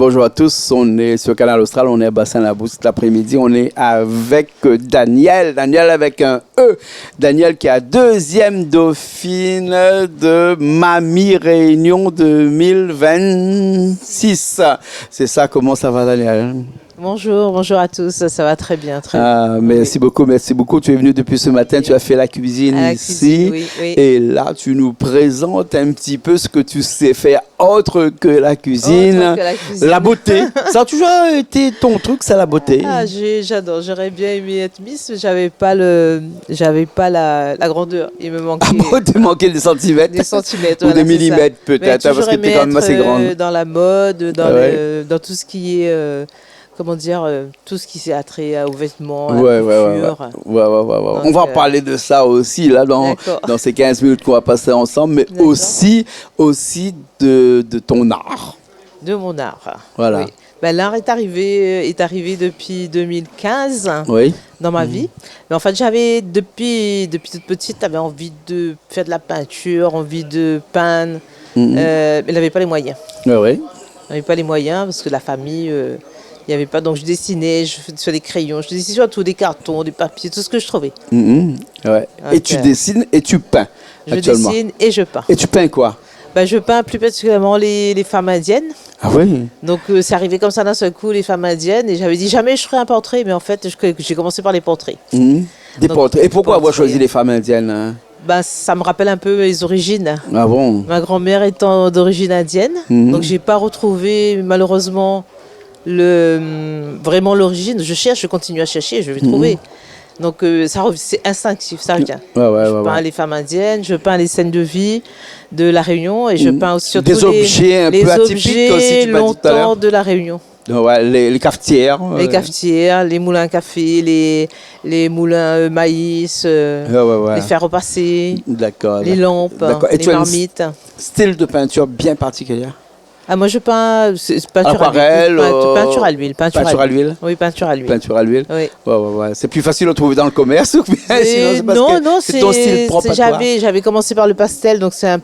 Bonjour à tous, on est sur Canal Austral, on est à Bassin-la-Brousse cet après-midi, on est avec Daniel avec un E. Daniel qui est deuxième dauphine de Mamie Réunion 2026. C'est ça, comment ça va Daniel? Bonjour à tous, ça va très bien. Merci beaucoup. Tu es venu depuis ce matin, tu as fait la cuisine ici. Oui. Et là, tu nous présentes un petit peu ce que tu sais faire autre que la cuisine. La beauté. Ça a toujours été ton truc, c'est la beauté. Ah, j'adore, j'aurais bien aimé être Miss, mais j'avais pas la grandeur. Il me manquait. Ah bon, tu manquais des centimètres? Des centimètres, ou voilà, des millimètres peut-être, parce que tu es quand même assez grande. Dans la mode, dans tout ce qui est... tout ce qui a trait aux vêtements, à la couture. On va parler de ça aussi là dans ces 15 minutes qu'on va passer ensemble, mais aussi de ton art. De mon art. Voilà. Oui. Ben, l'art est arrivé depuis 2015 dans ma vie. Mais en fait, j'avais depuis toute petite, j'avais envie de faire de la peinture, envie de peindre, mais je n'avais pas les moyens. Oui. Je n'avais pas les moyens parce que la famille... il n'y avait pas, donc je dessinais, je faisais sur des crayons, je dessinais sur tout, des cartons, des papiers, tout ce que je trouvais. Ouais. Et tu dessines et tu peins. Je dessine et je peins. Et tu peins quoi? Je peins plus particulièrement les femmes indiennes. Ah oui. Donc c'est arrivé comme ça d'un seul coup, les femmes indiennes, et j'avais dit jamais je ferai un portrait, mais en fait j'ai commencé par les portraits. Des portraits. Et pourquoi avoir choisi les femmes indiennes? Ça me rappelle un peu mes origines. Ah bon? Ma grand-mère étant d'origine indienne, donc j'ai pas retrouvé malheureusement vraiment l'origine. Je continue à chercher, je vais trouver. Donc c'est instinctif, ça revient. Je peins les femmes indiennes, je peins les scènes de vie de la Réunion et je peins aussi surtout des objets un peu atypiques aussi, tu m'as dit tout à l'heure. de la Réunion. Ouais, les cafetières. Les cafetières, les moulins à café, les moulins maïs, les fers repasser, les lampes, les marmites. Style de peinture bien particulier? Ah, moi je peins peinture aquarelle, peinture à l'huile. Peinture à l'huile? Oui, peinture à l'huile. Peinture à l'huile? Oui. Ouais. C'est plus facile de trouver dans le commerce ou bien non, c'est ton style propre à toi? J'avais commencé par le pastel, donc c'est un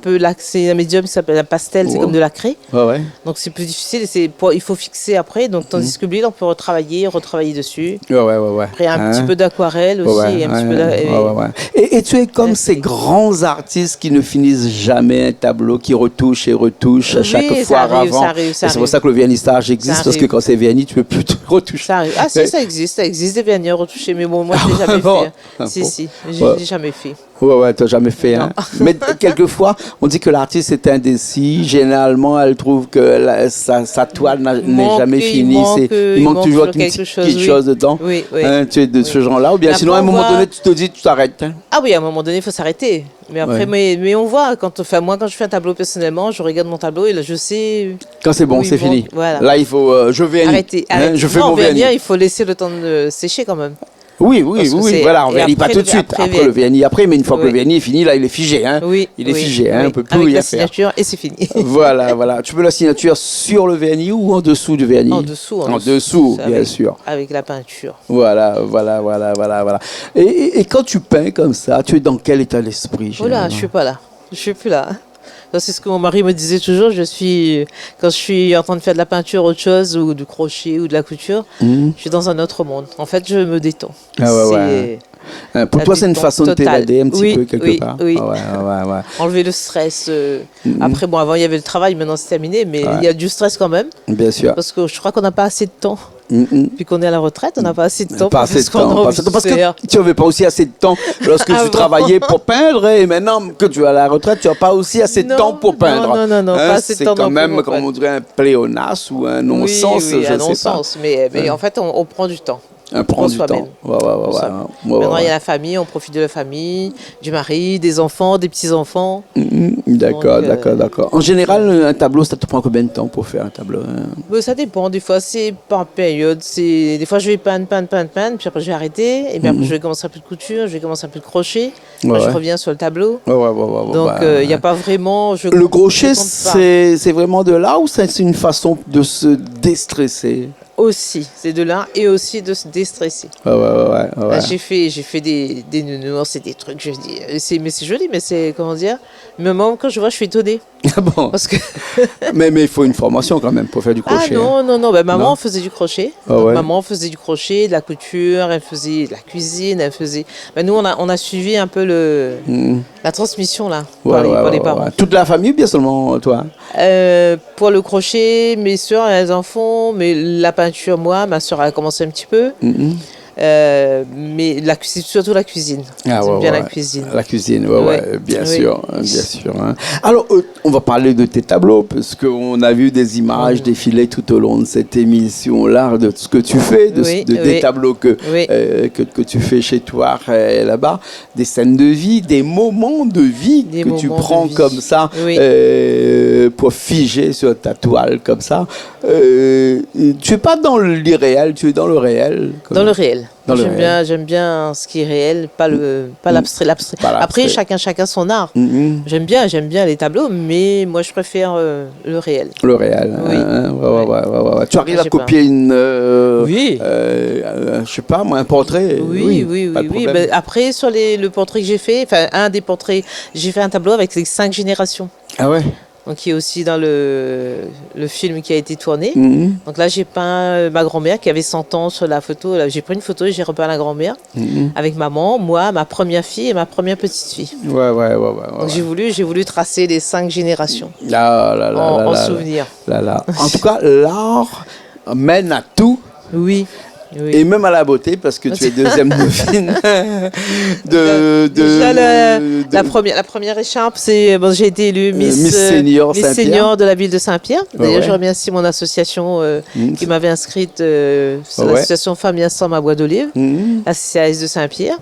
médium qui s'appelle un pastel, c'est comme de la craie. Ouais. Donc c'est plus difficile, il faut fixer après, donc tandis que l'huile, on peut retravailler dessus. Ouais. Après un petit peu d'aquarelle aussi. Et tu es comme ces grands artistes qui ne finissent jamais un tableau, qui retouchent et retouchent à chaque fois. Ça arrive. C'est pour ça que le vernissage existe, parce que quand c'est verni, tu ne peux plus te retoucher. Ça arrive. Ah si, ça existe des vernis retouchés, mais bon, moi je ne l'ai jamais fait. Si, je ne l'ai jamais fait. Ouais, tu n'as jamais fait. Hein. Mais quelquefois, on dit que l'artiste est indécis. Généralement, elle trouve que sa toile n'est jamais finie. Il manque toujours quelque chose dedans. Oui. Hein, tu es de ce genre-là. Ou bien sinon, à un moment donné, tu te dis, tu t'arrêtes. Hein. Ah oui, à un moment donné, il faut s'arrêter. Mais après, mais on voit, moi, quand je fais un tableau personnellement, je regarde mon tableau et là, je sais... Quand c'est bon, c'est fini. Voilà. Là, il faut... je vernis. Arrêter. Je fais mon vernis. Il faut laisser le temps de sécher quand même. Oui, voilà, on ne vernit pas tout de suite. Après le vernis, mais une fois que le vernis est fini, là, il est figé. Hein. Il est figé, on ne peut plus y faire. Avec la signature, et c'est fini. Voilà. Tu veux la signature sur le vernis ou en dessous du vernis? En dessous. En dessous, bien sûr. Avec la peinture. Voilà. Et quand tu peins comme ça, tu es dans quel état d'esprit? Oh là, je ne suis pas là. Je ne suis plus là. C'est ce que mon mari me disait toujours. Quand je suis en train de faire de la peinture, autre chose, ou du crochet, ou de la couture, je suis dans un autre monde. En fait, je me détends. Pour toi, c'est une façon de t'évader un petit peu quelque part. Oui. Enlever le stress. Après, avant, il y avait le travail, maintenant c'est terminé, mais il y a du stress quand même. Bien sûr. Parce que je crois qu'on n'a pas assez de temps. Puis qu'on est à la retraite, on n'a pas assez de temps. Parce que tu n'avais pas aussi assez de temps lorsque tu travaillais pour peindre, et maintenant que tu es à la retraite, tu n'as pas aussi assez de temps pour peindre. Non, pas assez de temps. C'est quand même, comme on dirait, un pléonasme ou un non-sens. Oui, un non-sens. Mais en fait, on prend du temps. Prendre du temps. Maintenant, il y a la famille, on profite de la famille, du mari, des enfants, des petits-enfants. D'accord. En général, un tableau, ça te prend combien de temps pour faire un tableau? Ça dépend. Des fois, c'est par période. Des fois, je vais peindre, puis après, je vais arrêter. Et puis après, je vais commencer un peu de couture, je vais commencer un peu de crochet. Je reviens sur le tableau. Donc, il n'y a pas vraiment... Le crochet, c'est vraiment de là ou c'est une façon de se déstresser? aussi, c'est de l'art et aussi de se déstresser. Ouais. J'ai fait des nounours, c'est des trucs, je dis, mais c'est joli, mais c'est, comment dire, même quand je vois, je suis étonnée. Ah bon? Parce que mais il faut une formation quand même pour faire du crochet. Ah non, ben, maman faisait du crochet. Maman faisait du crochet, de la couture, elle faisait de la cuisine, elle faisait... Ben, nous, on a suivi un peu la transmission là, par les parents. Toute la famille ou bien seulement toi? Pour le crochet, mes soeurs, elles en font, mais la peinture, moi, ma soeur, elle a commencé un petit peu. Mais surtout la cuisine. J'aime bien la cuisine. La cuisine, bien sûr. Hein. Alors, on va parler de tes tableaux, parce qu'on a vu des images défiler tout au long de cette émission-là, de ce que tu fais, des tableaux que tu fais chez toi là-bas, des scènes de vie, des moments de vie que tu prends comme ça pour figer sur ta toile comme ça. Tu n'es pas dans l'irréel, tu es dans le réel. Dans le réel. J'aime bien ce qui est réel, pas l'abstrait. Après, chacun son art. J'aime bien les tableaux, mais moi, je préfère le réel. Le réel. Ouais. Tu arrives à copier je sais pas, moi, un portrait. Oui. Ben, après, sur le portrait que j'ai fait, un des portraits, j'ai fait un tableau avec les 5 générations. Ah ouais. Donc, qui est aussi dans le film qui a été tourné. Donc là, j'ai peint ma grand-mère qui avait 100 ans sur la photo. Là, j'ai pris une photo et j'ai repeint la grand-mère avec maman, moi, ma première fille et ma première petite fille. Donc j'ai voulu tracer les 5 générations en souvenir. En tout cas, l'art mène à tout. Oui. Et même à la beauté, parce que tu es deuxième dauphine. La première écharpe, c'est j'ai été élue Miss Senior de la ville de Saint-Pierre. D'ailleurs, je remercie mon association qui m'avait inscrite, c'est l'association Femmes Ensemble à Bois d'Olive, la CCAS de Saint-Pierre.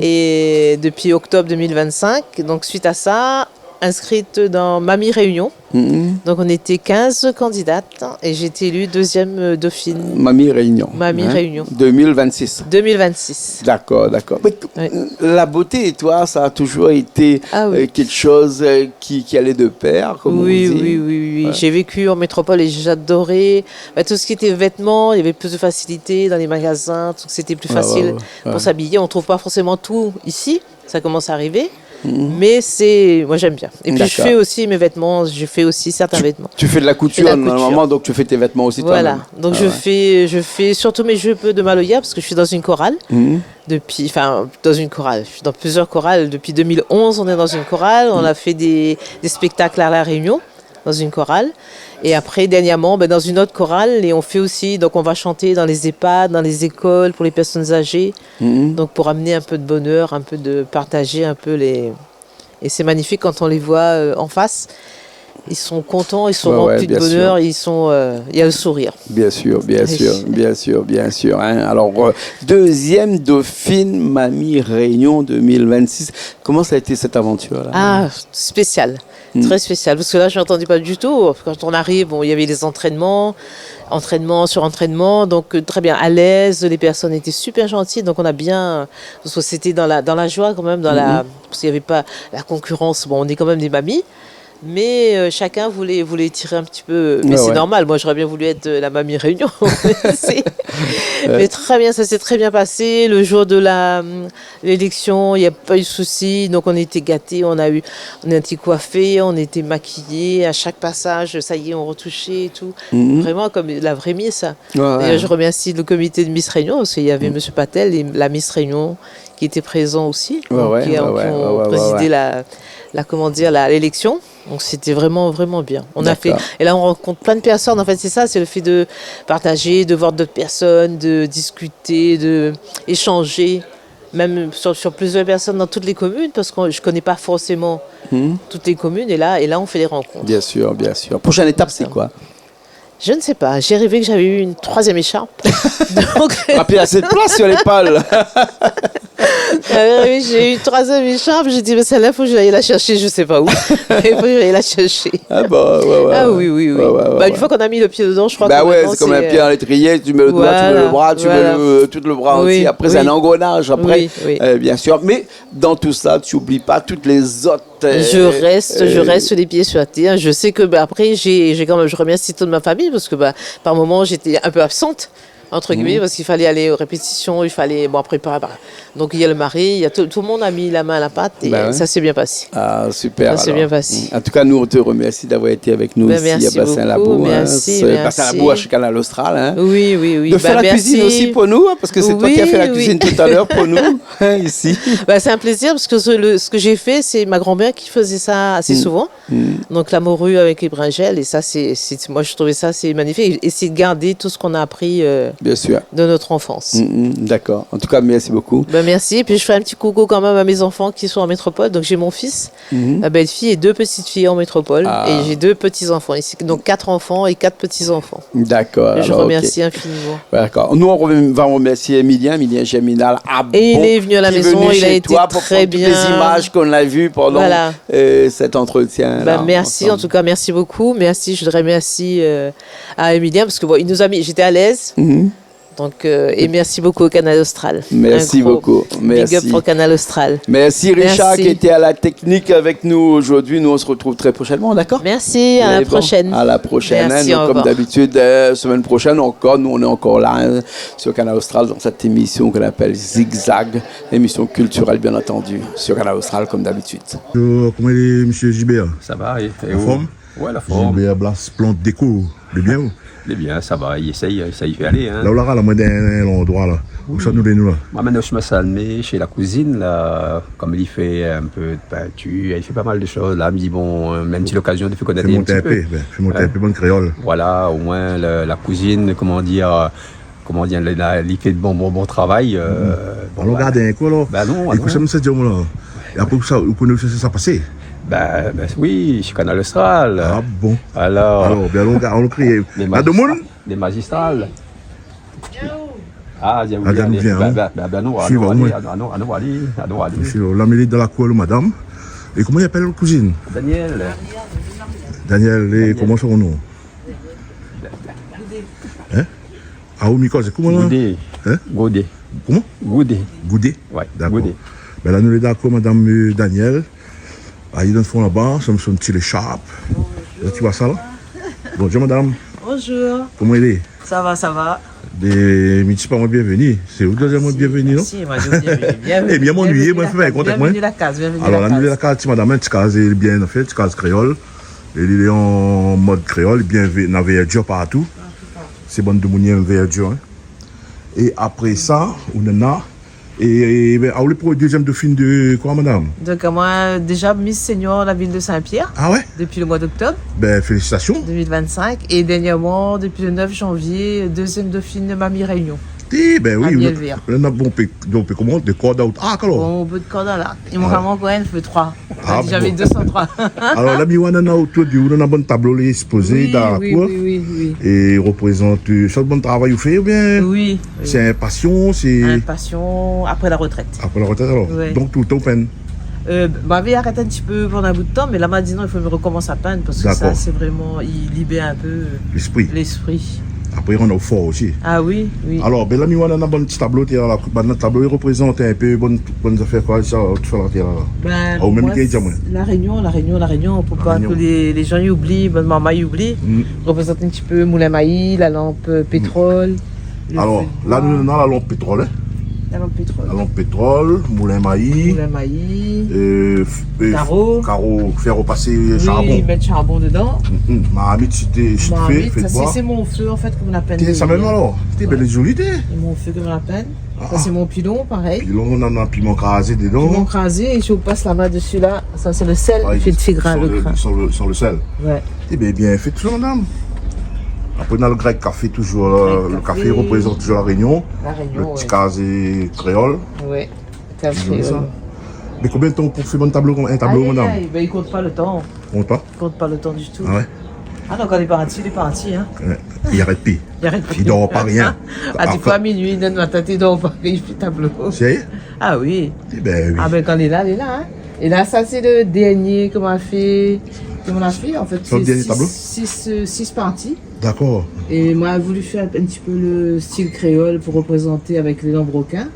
Et depuis octobre 2025, donc suite à ça, inscrite dans Mamie Réunion. Donc on était 15 candidates et j'ai été élue deuxième dauphine. Mamie Réunion. Réunion. 2026. 2026. D'accord. Mais la beauté et toi, ça a toujours été quelque chose qui allait de pair, comme on dit. Oui. Ouais. J'ai vécu en métropole et j'adorais tout ce qui était vêtements. Il y avait plus de facilité dans les magasins, tout c'était plus facile pour s'habiller. On ne trouve pas forcément tout ici. Ça commence à arriver. Mais moi j'aime bien. Et puis je fais aussi mes vêtements, certains vêtements. Tu fais de la couture normalement, donc tu fais tes vêtements aussi toi-même. Donc je fais surtout mes jeux de Maloya parce que je suis dans une chorale. Je suis dans plusieurs chorales. Depuis 2011, on est dans une chorale. On a fait des spectacles à La Réunion dans une chorale. Et après, dernièrement, dans une autre chorale, et on fait aussi, donc on va chanter dans les EHPAD, dans les écoles, pour les personnes âgées, donc pour amener un peu de bonheur, un peu de partager un peu les... Et c'est magnifique quand on les voit en face. Ils sont contents, ils sont remplis de bonheur, il y a le sourire. Bien sûr. Hein. Alors, deuxième dauphine Mamie Réunion 2026. Comment ça a été cette aventure-là? Spécial. Très spécial, parce que là, je n'ai entendu pas du tout. Quand on arrive, il y avait les entraînements sur entraînement, donc très bien, à l'aise, les personnes étaient super gentilles, donc on a bien, parce que c'était dans la joie quand même, parce qu'il n'y avait pas la concurrence, on est quand même des mamies, mais chacun voulait tirer un petit peu, mais c'est normal, moi j'aurais bien voulu être la Mamie Réunion, mais très bien, ça s'est très bien passé, le jour de l'élection, il n'y a pas eu de souci, donc on était gâtés, on a été coiffés, on était maquillés, à chaque passage, ça y est, on retouchait et tout, vraiment comme la vraie Miss. D'ailleurs, je remercie le comité de Miss Réunion, parce qu'il y avait M. Patel et la Miss Réunion qui étaient présents aussi, qui ont présidé l'élection. Donc c'était vraiment, vraiment bien. On a fait, et là on rencontre plein de personnes. En fait, c'est ça, c'est le fait de partager, de voir d'autres personnes, de discuter, d'échanger, même sur plusieurs personnes dans toutes les communes, parce que je ne connais pas forcément toutes les communes. Et là, on fait des rencontres. Bien sûr. Prochaine étape, c'est quoi? Je ne sais pas. J'ai rêvé que j'avais eu une 3e écharpe. Donc... Après, il y a cette place sur l'épaule. Oui, j'ai eu 3e écharpe. J'ai dit, mais celle-là, il faut que j'aille la chercher, je ne sais pas où. Il faut que j'aille la chercher. Ah bah, ouais. Ah oui. Une fois qu'on a mis le pied dedans, je crois que. Bah ouais, c'est comme un pied dans l'étrier, tu mets le doigt, tu mets le bras, tu mets tout le bras aussi. Après, c'est un engrenage, après, bien sûr. Mais dans tout ça, tu n'oublies pas toutes les autres. Je reste les pieds sur la terre. Je sais que après, je remercie toute ma famille parce que par moments, j'étais un peu absente. Entre guillemets, parce qu'il fallait aller aux répétitions, il fallait préparer. Donc il y a le mari, il y a tout le monde a mis la main à la pâte et ça s'est bien passé. Ah super. Ça s'est bien passé. En tout cas, nous on te remercie d'avoir été avec nous ici à Bassin-Labou. Merci. Bassin-Labou à Canal Austral. Hein. Oui. De faire la cuisine aussi pour nous, parce que c'est toi qui as fait la cuisine tout à l'heure pour nous ici. C'est un plaisir parce que ce que j'ai fait, c'est ma grand-mère qui faisait ça assez souvent. Donc la morue avec les brinjelles et ça, moi je trouvais ça c'est magnifique. Et c'est de garder tout ce qu'on a appris. Bien sûr. De notre enfance. D'accord. En tout cas, merci beaucoup. Merci. Et puis, je fais un petit coucou quand même à mes enfants qui sont en métropole. Donc, j'ai mon fils, ma belle-fille et 2 petites filles en métropole. Et j'ai 2 petits-enfants ici. Donc, 4 enfants et 4 petits-enfants. D'accord. Et je remercie infiniment. D'accord. Nous, on va remercier Emilien Germinal. Et il est venu à la maison. Il a été très bien. Toutes les images qu'on a vues pendant cet entretien. Merci. En tout cas, merci beaucoup. Merci. Je voudrais remercier à Emilien parce que il nous a mis. J'étais à l'aise. Donc, et merci beaucoup au Canal Austral. Merci beaucoup. Big up pour Canal Austral. Merci Richard qui était à la technique avec nous aujourd'hui. Nous, on se retrouve très prochainement, d'accord? Merci, à la prochaine. À la prochaine. Merci, comme d'habitude, semaine prochaine encore, nous, on est encore là sur Canal Austral dans cette émission qu'on appelle Zigzag, émission culturelle, bien entendu, sur Canal Austral, comme d'habitude. Comment est M. Gibert? Ça va, et la forme? Ouais, la forme. Gibert Blas Plante Déco, de bien? C'est bien, ça va, il essaye, ça y fait aller. Hein. Là, on a moi d'un endroit là. Où ça nous est nous là? Moi maintenant je me salmé chez la cousine là, comme il fait un peu de peinture, il fait pas mal de choses là, il me dit bon, même si l'occasion de faire connaître un petit peu. Fais monter un peu bonne créole. Voilà, au moins la cousine, comment dire, il fait de bon travail. On regarde un coup là. Ben non. Écoute, ça me dit là. Et après ça, vous connaissez ça passer? Ben oui, chez Canal Austral. Ah bon? Alors bien on crie. Des magistrales. Ah, j'ai oublié. Ben non, allez. La mêlée dans la cour, madame. Et comment il appelle la cousine? Daniel, et comment son nom? Hein? Ah, Micole, c'est comment là? Goudé. Comment? Goudé. Ouais, d'accord. Ben là, nous sommes d'accord, madame Daniel. Ah, il est dans le fond là-bas, ça me sonne petit l'écharpe. Tu vois ça là? Bonjour madame. Bonjour. Comment il est? Ça va. Mais tu pas moi bienvenue. C'est où deuxième moi bienvenue, non? Si, moi bienvenue. Eh bien, mon nuit, moi je fais un contact. Bienvenue la case, Alors, la case, madame, tu case bien fait, tu case créole. Il est en mode créole, bien dans verdure partout. C'est bon de mounier en verdure. Et après ça, on en a. Et on est pour le deuxième dauphine de quoi, madame? Donc, moi, déjà Miss Senior, la ville de Saint-Pierre. Ah ouais? Depuis le mois d'octobre. Ben, félicitations. 2025. Et dernièrement, depuis le 9 janvier, deuxième dauphine de Mamie Réunion. Ben oui, on a bon comment de corde out. Ah, alors. Bon, bout de corde là. Ils m'ont vraiment quand même fait 3. J'avais bon. 203. Alors, là, on a autour du on a un bon tableau exposé dans la cour. Oui. Et représente ça bon travail vous faites ou bien? Oui. C'est un passion, c'est. Un passion après la retraite. Après la retraite, alors. Oui. Donc, tout le temps, peine. M'avait arrêté un petit peu pendant un bout de temps, mais là, m'a dit non, il faut me recommencer à peindre parce que ça, c'est vraiment. Il libère un peu l'esprit. Après, on a fort aussi. Ah oui. Alors, ben là, on a un bon petit tableau. Notre tableau représente un peu bonnes affaires, quoi, ça, tout la terre là. Au même la Réunion, pour pas que les gens y oublient, bonne maman y oublie. Représente un petit peu Moulin Maï, la lampe pétrole. Alors, là, nous avons la lampe pétrole. La lampe pétrole, Moulin Maï. Carreau, faire repasser charbon. Oui, mettre charbon dedans. Mahamid, c'était fait boire. C'est mon feu en fait, comme on appelle. Ça même alors? C'était belle jolie. C'est mon feu, comme on appelle. Ça, c'est mon pilon, pareil. Pilon, on a un piment crasé dedans. Piment crasé, et je vous passe la main dessus là. Ça, c'est le sel. Fait de gras, le gras. Sans le sel. Ouais. Eh bien fait, toujours, madame. Après, on a le grec café, toujours. Le café représente toujours la Réunion. Le petit casé créole. Oui, café. Mais combien de temps pour faire un tableau, madame? Il compte pas le temps. Compte pas? Il compte pas le temps du tout. Ah ouais? Ah non, quand il est parti, hein. Il arrête plus. Il dort pas rien. Ah, des fois, à minuit, il matin, il dort pas, il fait tableau. C'est? Ah oui. Eh ben oui. Ah ben quand il est là, hein. Et là, ça, c'est le dernier qu'on a fait. En fait, c'est 6 parties. D'accord. Et moi, j'ai voulu faire un petit peu le style créole pour représenter avec les lambroquins.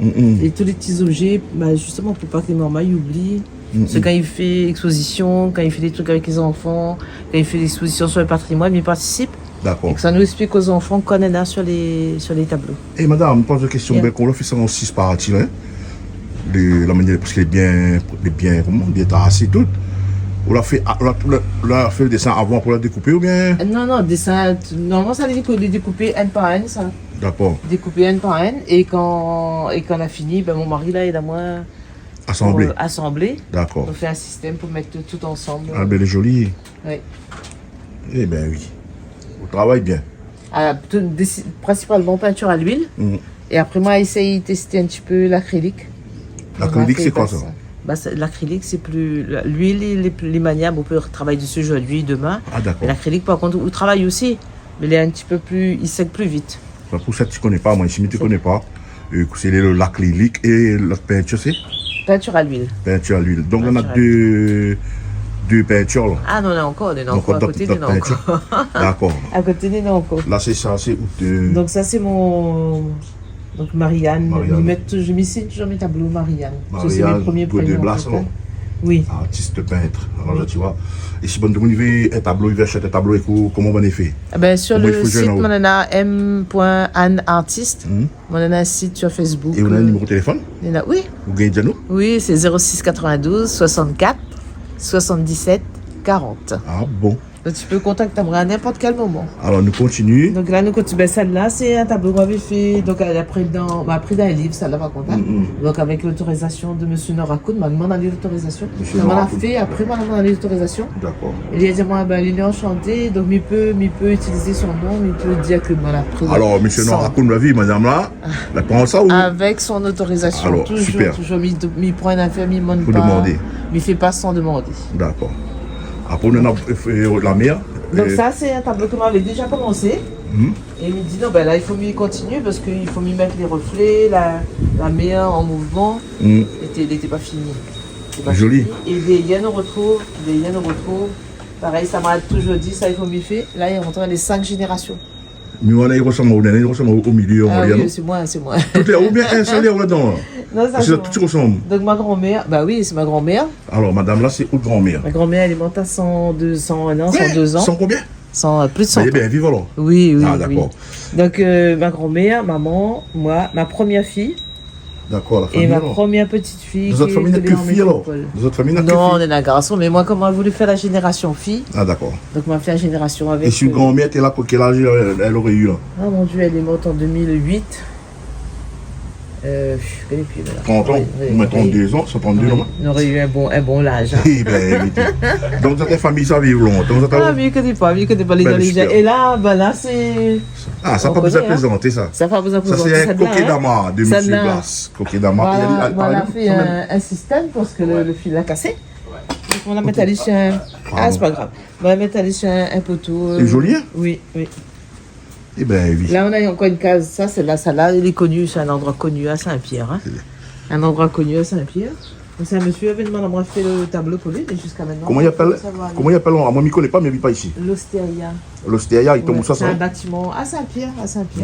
Et tous les petits objets, justement, pour pas que les mamans oublient. Parce que quand il fait exposition, quand il fait des trucs avec les enfants, quand il fait des expositions sur le patrimoine, il participe. D'accord. Et que ça nous explique aux enfants qu'on en a sur les tableaux. Et madame, je pose une question. Ben, qu'on a fait ça en 6 parties, hein? La manière, parce qu'il est bien tassé, tout. On l'a fait le dessin avant pour la découper ou bien? Non, dessin. Normalement, ça les découper un par un, ça. D'accord. Découper un par un. Et quand on a fini, ben, mon mari, là, il a moins. Assembler. D'accord. On fait un système pour mettre tout ensemble. Ah, ben, elle est jolie. Oui. Eh ben, oui. On travaille bien. Principalement peinture à l'huile. Et après, moi, j'essaye de tester un petit peu l'acrylique. L'acrylique, c'est quoi ça? L'acrylique, c'est plus. L'huile, il est plus maniable. On peut travailler dessus aujourd'hui, demain. Ah, d'accord. Mais l'acrylique, par contre, on travaille aussi. Mais il est un petit peu plus. Il sèque plus vite. Pour ça, tu ne connais pas. Moi, ici, tu ne connais pas. C'est l'acrylique et la peinture, c'est? Peinture à l'huile. Peinture à l'huile. Donc, on a deux peintures. Là. Ah non, on a encore. À côté, on a encore. D'accord. À côté, on a encore. Là, c'est ça. Donc, ça, c'est mon. Donc Marianne. Je m'y signe toujours mes tableaux Marianne. C'est mes premiers prénoms. Oui. Artiste peintre. Alors là, tu vois. Et si bon, il veut un tableau, il veut acheter un tableau, comment on va faire? Sur le site, on a m.anneartiste. On a un site sur Facebook. Et on a un numéro de téléphone? Oui. Vous gagnez déjà nous? Oui, c'est 06 92 64 77 40. Ah bon? Donc, tu peux contacter moi à n'importe quel moment. Alors, nous continuons. Donc là, nous continuons. Celle-là, c'est un tableau qu'on avait fait. Donc, elle a pris dans un livre, celle-là, par contre. Donc, avec l'autorisation de M. Norakoun, m'a demandé l'autorisation. On l'a fait, après, m'a demandé l'autorisation. D'accord. Il a dit, moi, il est enchanté, donc, il peut utiliser son nom, il peut dire que moi, la prise. Alors, M. Norakoun l'a vu, madame là, la prend ça ou? Avec son autorisation. Alors, toujours, super. Toujours, il prend un affaire, il ne demande pas. Faut demander. Mais il ne fait pas sans demander. D'accord. Après, on a la mer. Donc ça, c'est un tableau que m'avait déjà commencé. Et il me dit, non, là, il faut mieux continuer parce qu'il faut mieux mettre les reflets, la mer en mouvement. Il n'était pas fini. Joli. Et des hyènes, on retrouve. Pareil, ça m'a toujours dit, ça, il faut mieux faire. Là, il rentre les 5 générations. Mais on a, il ressemble au milieu. Oui, c'est moi. Tout est ou bien un seul là-dedans. Non, ça tout ressemble. Donc ma grand-mère, oui, c'est ma grand-mère. Alors, madame, là, c'est autre grand-mère. Ma grand-mère, elle est montée à 102 ans. 100 combien? Plus de 100 ans. Elle est bien vivante, alors. Oui. Ah, d'accord. Donc, ma grand-mère, maman, moi, ma première fille. D'accord, la famille. Et ma première petite fille. Vous autres familles n'a que fille, alors? Vous autres familles n'a que fille? Non, on est un garçon, mais moi, comme on a voulu faire la génération fille. Ah, d'accord. Donc, on a fait la génération avec. Et si une grand-mère était là, pour quel âge elle aurait eu, là? Ah, mon Dieu, elle est morte en 2008. Je connais plus. 30 ans, ou même 32 ans, 132 ans. On aurait eu un bon âge. Eh ben, donc, cette famille, ça vit longtemps. Ah, mais il ne connaît pas les gens. Et là, c'est. Ah, ça n'a pas besoin de présenter, ça. Ça n'a pas besoin de présenter. Ça, c'est un coquet d'ama de M. Blas. Coquet d'ama. On a fait un système parce que le fil a cassé. Donc, on va mettre à l'échelle. Ah, c'est pas grave. On va mettre à l'échelle un poteau. C'est joli, hein? Oui. Eh ben oui. Là, on a encore une case. Ça, c'est là. Ça, là, il est connu. C'est un endroit connu à Saint-Pierre. Hein. Un endroit connu à Saint-Pierre. C'est un monsieur avait demandé à moi de faire le tableau pour lui, mais jusqu'à maintenant. Comment il appelle? Moi, je ne connais pas, mais il ne vit pas ici. L'Ostéria. L'Ostéria, il tombe où ça? C'est un bâtiment à Saint-Pierre.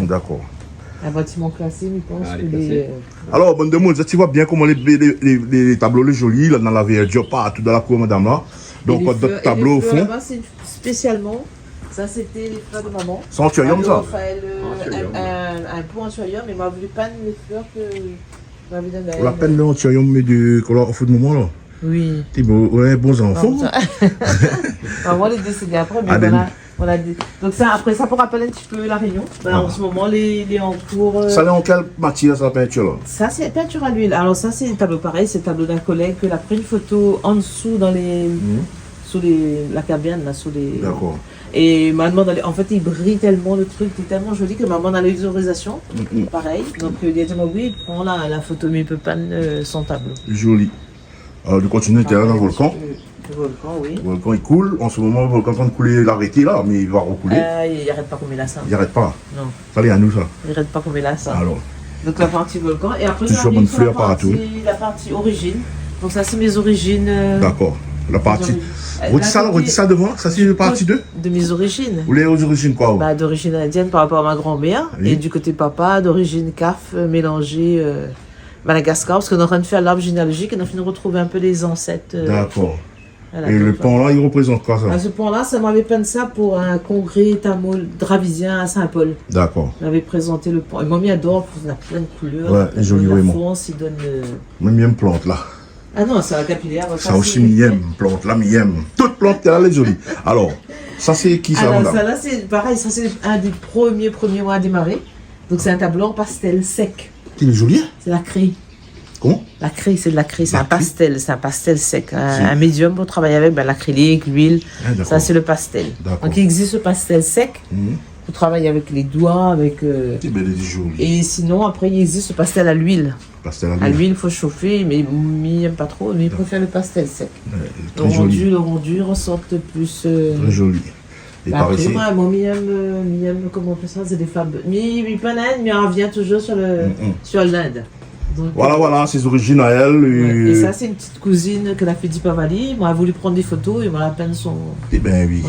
D'accord. Un bâtiment classé, mais je pense que Alors, bon de monde, tu vois bien comment les tableaux, les jolis, là, dans la verdure, partout dans la cour, madame, là. Donc, d'autres tableaux au fond. Là-bas, c'est spécialement. Ça, c'était les fleurs de maman. C'est anthurium, ça? Un pot anthurium, mais m'a voulu peindre les fleurs que m'avait donné. On la peine de l'anthurium, mais au fond de moment, là. Oui. T'es bons enfants. Maman, elle est décédée après, mais voilà. Donc, ça, après, ça pour rappeler un petit peu la Réunion. En ce moment, les en cours. Ça, est en quelle matière, ça, la peinture, là? Ça, c'est peinture à l'huile. Alors, ça, c'est un tableau pareil, c'est le tableau d'un collègue que a pris une photo en dessous, dans les. Sous la caverne, là, sous les. D'accord. Et m'a demandé, en fait, il brille tellement, le truc est tellement joli que maman a l'autorisation. Pareil. Donc, il a dit, oui, il prend la photo, mais il peut pas son tableau. Joli. Alors, de continuer, tu es là dans le volcan. Le volcan, oui. Le volcan, il coule. En ce moment, le volcan est en train de couler, l'arrêté là, mais il va recouler. Il n'arrête pas comme il a ça. Il n'arrête pas. Non. Ça, c'est à nous, ça. Il n'arrête pas comme il a ça. Alors. Donc la partie volcan. Et après, toujours bonne fleur partout. La partie origine. Donc ça, c'est mes origines. D'accord. La partie. Redis ça devant. Ça, c'est la partie 2 de mes origines. Ou les origines quoi? Bah, d'origine indienne par rapport à ma grand-mère. Oui. Et du côté papa, d'origine CAF mélangée Madagascar. Parce qu'on est en train de faire l'arbre généalogique et on a fini de retrouver un peu les ancêtres. D'accord. Et le pont là, il représente quoi ça? Ce pont là, ça m'avait peint ça pour un congrès tamouls dravisien à Saint-Paul. D'accord. On avait présenté le pont. Et mamie adore, il a plein de couleurs. Ouais, joli vraiment. Il donne. Même une plante là. Ah non, c'est un capillaire. Ça aussi, miem, plante là, miem. Toute plante là, elle est jolie. Alors, ça c'est qui ça? Alors, ça là, c'est pareil, ça c'est un des premiers mois à démarrer. Donc c'est un tableau en pastel sec. C'est joli? C'est la craie. Comment? La craie, c'est de la craie, c'est un pastel sec. Un médium pour travailler avec l'acrylique, l'huile. Ah, ça, c'est le pastel. Donc, il existe le pastel sec pour travailler avec les doigts, avec. Et sinon, après, il existe le pastel à l'huile. À l'huile, il faut chauffer, mais il n'aime pas trop, mais il préfère le pastel sec. Le rendu ressorte plus. Très joli. Et par ici. Comment on fait ça? C'est des femmes. Mais pas l'Inde, mais on revient toujours sur l'Inde. Donc, voilà, ses origines à elle. Et ça, c'est une petite cousine que la fait Dipavali. Moi, elle a voulu prendre des photos et moi, elle a peint son. Eh bien, oui.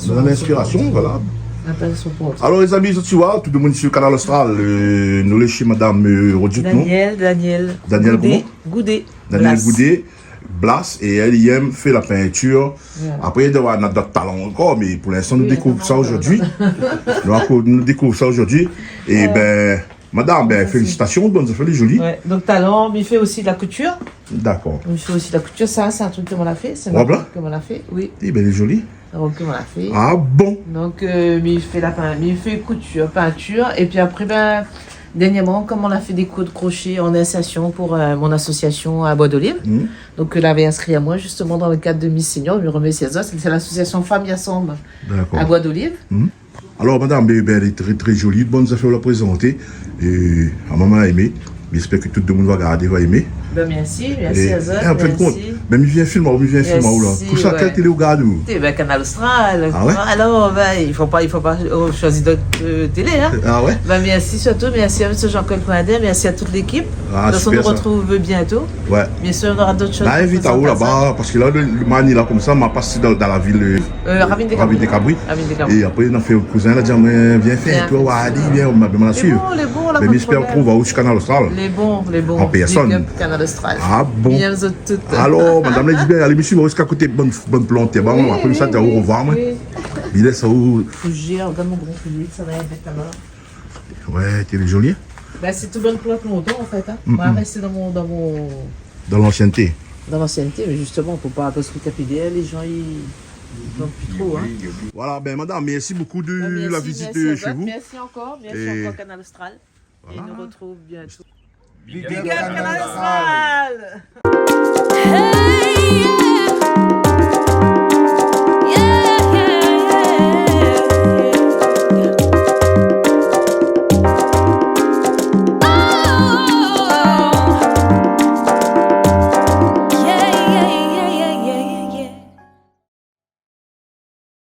Dans l'inspiration, voilà. Elle a peint son portrait. Alors, les amis, tu vois, tout le monde sur le canal Austral, nous les chez Madame Rodut, non? Daniel Goudet. Daniel Goudet, Blas, et elle, y aime, fait la peinture. Yeah. Après, il y a d'autres talents encore, mais pour l'instant, nous découvrons ça aujourd'hui. Nous découvrons ça aujourd'hui. Et ben. Madame, félicitations, bonne affaire, jolie. Ouais, donc talent, mais il fait aussi de la couture. D'accord. Il fait aussi de la couture, ça c'est un truc que l'on a fait. C'est une robe là que l'on a fait, oui. Eh bien, elle est jolie. La robe que l'on a fait. Ah bon? Donc, mais il fait couture, peinture, et puis après, dernièrement, comme on a fait des coups de crochet en insertion pour mon association à Bois d'Olive, donc elle avait inscrit à moi justement dans le cadre de Miss Senior, je me remets ses os, c'est l'association Femmes Ensemble à Bois d'Olive. Alors, madame, elle est très très jolie, bonnes affaires à la présenter. Et à maman a aimé. J'espère que tout le monde va regarder, va aimer. Merci à Zod. En fin de compte, même il vient filmer, là. Pour ça, quelle télé regarde vous? Canal Austral. Ah ouais? Alors, il faut pas choisir d'autres télé. Hein. Ah ouais? Merci surtout, merci à M. Jean-Claude Coindet, merci à toute l'équipe. Ah, on nous retrouve bientôt. Ouais. Bien sûr, on aura d'autres choses. Invite à vous là-bas, parce que là, le mani là comme ça, m'a passé dans la ville. Ravine des Cabris. Et après, on a fait un cousin, il a dit, viens faire, toi, Wadi, viens, on m'a demandé à suivre. Les bons, là. Mais j'espère qu'on va au Canal Austral. Les bons. En personne. Canal Austral. Ah bon? Alors, madame la dit bien, allez, monsieur, jusqu'à côté bonne plante. On va comme ça, tu vas au revoir. Il est ça où? Fougère, regarde mon grand fougère, ça va avec ta main. Ouais, tu es joli. C'est tout bonne plante longtemps en fait. On va rester dans l'ancienneté. Dans l'ancienneté, mais justement, faut pas, parce que capillaire, les gens, ils n'ont plus trop. Hein. Voilà, madame, merci beaucoup de la visite chez vous. Merci encore Canal Austral. Voilà. Et nous retrouve bientôt. Big up Canal Austral.